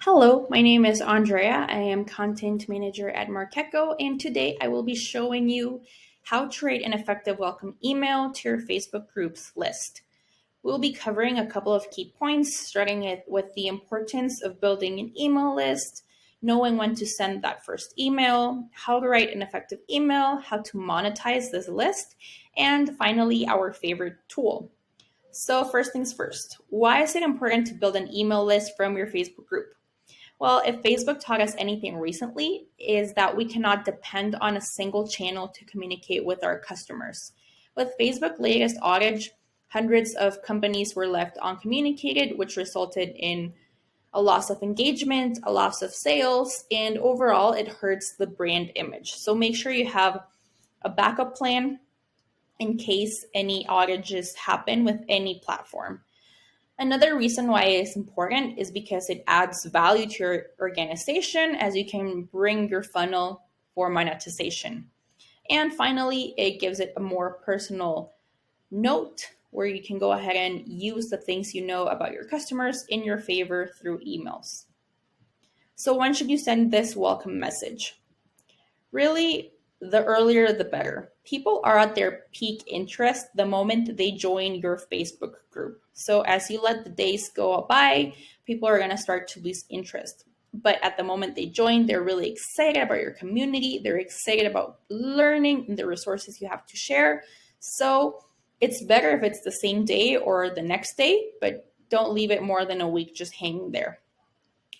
Hello, my name is Andrea. I am content manager at Markeco, and today I will be showing you how to write an effective welcome email to your Facebook groups list. We'll be covering a couple of key points, starting with the importance of building an email list, knowing when to send that first email, how to write an effective email, how to monetize this list, and finally, our favorite tool. So, first things first, why is it important to build an email list from your Facebook group? Well, if Facebook taught us anything recently, is that we cannot depend on a single channel to communicate with our customers. With Facebook's latest outage, hundreds of companies were left uncommunicated, which resulted in a loss of engagement, a loss of sales, and overall, it hurts the brand image. So make sure you have a backup plan in case any outages happen with any platform. Another reason why it's important is because it adds value to your organization as you can bring your funnel for monetization. And finally, it gives it a more personal note where you can go ahead and use the things you know about your customers in your favor through emails. So when should you send this welcome message? Really, the earlier the better. People are at their peak interest the moment they join your Facebook group. So as you let the days go by, people are going to start to lose interest. But at the moment they join, they're really excited about your community. They're excited about learning and the resources you have to share. So it's better if it's the same day or the next day, but don't leave it more than a week just hanging there.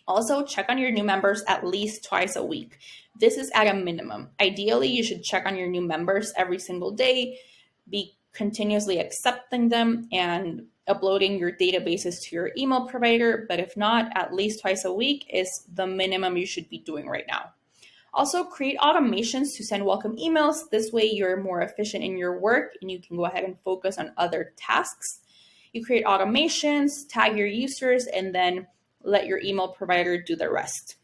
Also, check on your new members at least twice a week. This is at a minimum. Ideally, you should check on your new members every single day, be continuously accepting them and uploading your databases to your email provider. But if not, at least twice a week is the minimum you should be doing right now. Also, create automations to send welcome emails. This way, you're more efficient in your work and you can go ahead and focus on other tasks. You create automations, tag your users, and then let your email provider do the rest.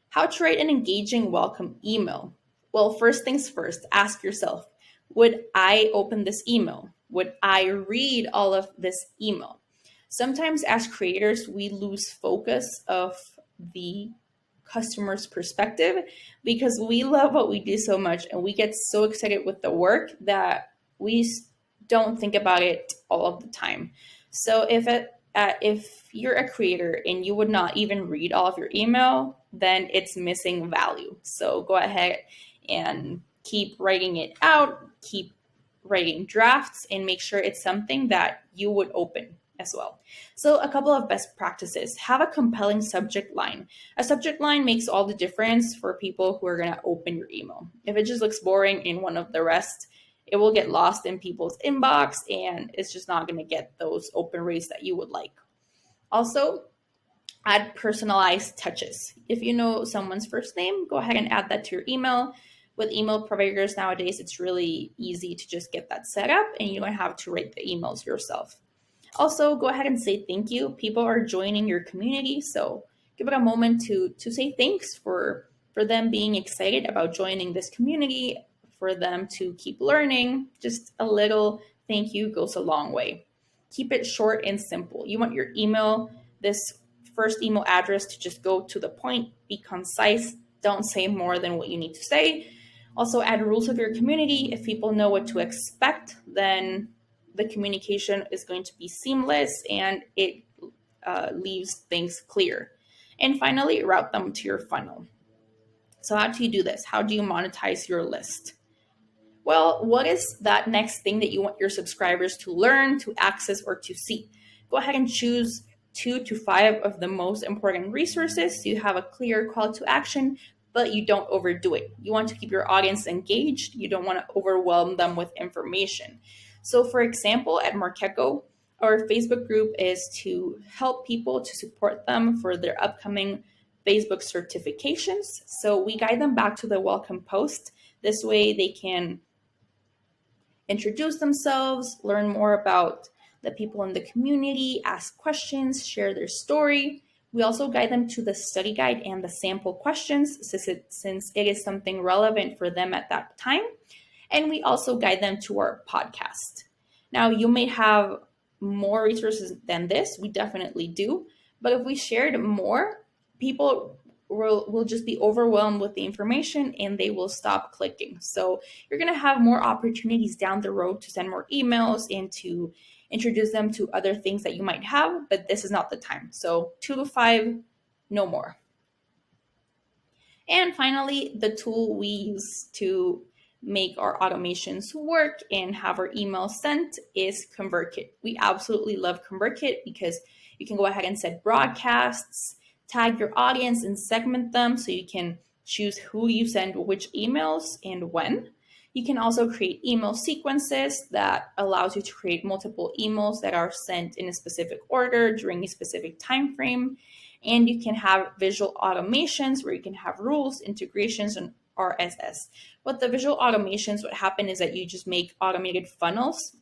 How to write an engaging welcome email? Well, first things first, ask yourself, would I open this email? Would I read all of this email? Sometimes as creators, we lose focus of the customer's perspective because we love what we do so much and we get so excited with the work that we don't think about it all of the time. So if you're a creator and you would not even read all of your email, then it's missing value. So go ahead and keep writing it out, keep writing drafts, and make sure it's something that you would open as well. So a couple of best practices. Have a compelling subject line. A subject line makes all the difference for people who are going to open your email. If it just looks boring in one of the rest, it will get lost in people's inbox and it's just not going to get those open rates that you would like. Also, add personalized touches. If you know someone's first name, go ahead and add that to your email. With email providers nowadays, it's really easy to just get that set up and you don't have to write the emails yourself. Also, go ahead and say thank you. People are joining your community, so give it a moment to say thanks for them being excited about joining this community, for them to keep learning. Just a little thank you goes a long way. Keep it short and simple. You want your email, this first email address, to just go to the point, be concise. Don't say more than what you need to say. Also, add rules of your community. If people know what to expect, then the communication is going to be seamless and it leaves things clear. And finally, route them to your funnel. So how do you do this? How do you monetize your list? Well, what is that next thing that you want your subscribers to learn, to access, or to see? Go ahead and choose 2 to 5 of the most important resources so you have a clear call to action, but you don't overdo it. You want to keep your audience engaged. You don't want to overwhelm them with information. So for example, at Markeco, our Facebook group is to help people, to support them for their upcoming Facebook certifications. So we guide them back to the welcome post. This way they can introduce themselves, learn more about the people in the community, ask questions, share their story. We also guide them to the study guide and the sample questions since it is something relevant for them at that time. And we also guide them to our podcast. Now, you may have more resources than this. We definitely do. But if we shared more, people will just be overwhelmed with the information and they will stop clicking. So you're going to have more opportunities down the road to send more emails and to introduce them to other things that you might have, but this is not the time. So 2 to 5, no more. And finally, the tool we use to make our automations work and have our emails sent is Convertkit. We absolutely love Convertkit because you can go ahead and set broadcasts, tag your audience, and segment them so you can choose who you send which emails and when. You can also create email sequences that allows you to create multiple emails that are sent in a specific order during a specific time frame. And you can have visual automations where you can have rules, integrations, and RSS. What the visual automations, what happen is that you just make automated funnels.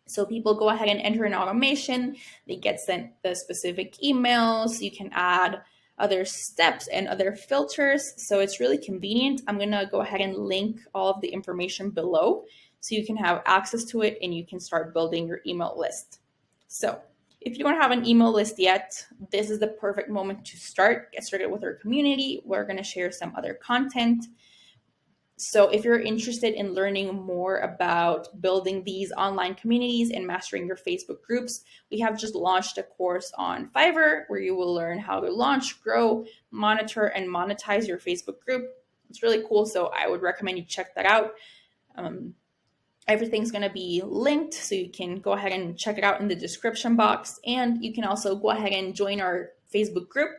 So people go ahead and enter an automation, they get sent the specific emails. You can add other steps and other filters. So it's really convenient. I'm going to go ahead and link all of the information below so you can have access to it and you can start building your email list. So if you don't have an email list yet, this is the perfect moment to get started with our community. We're going to share some other content. So if you're interested in learning more about building these online communities and mastering your Facebook groups, we have just launched a course on Fiverr where you will learn how to launch, grow, monitor, and monetize your Facebook group. It's really cool, so I would recommend you check that out. Everything's going to be linked, so you can go ahead and check it out in the description box. And you can also go ahead and join our Facebook group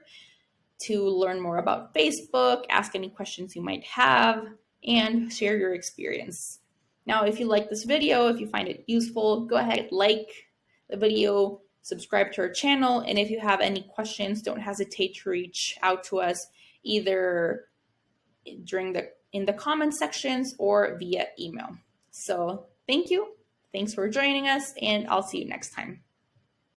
to learn more about Facebook, ask any questions you might have, and share your experience. Now, if you like this video, if you find it useful, go ahead and like the video, subscribe to our channel, and if you have any questions, don't hesitate to reach out to us either in the comment sections or via email. So thank you. Thanks for joining us, and I'll see you next time.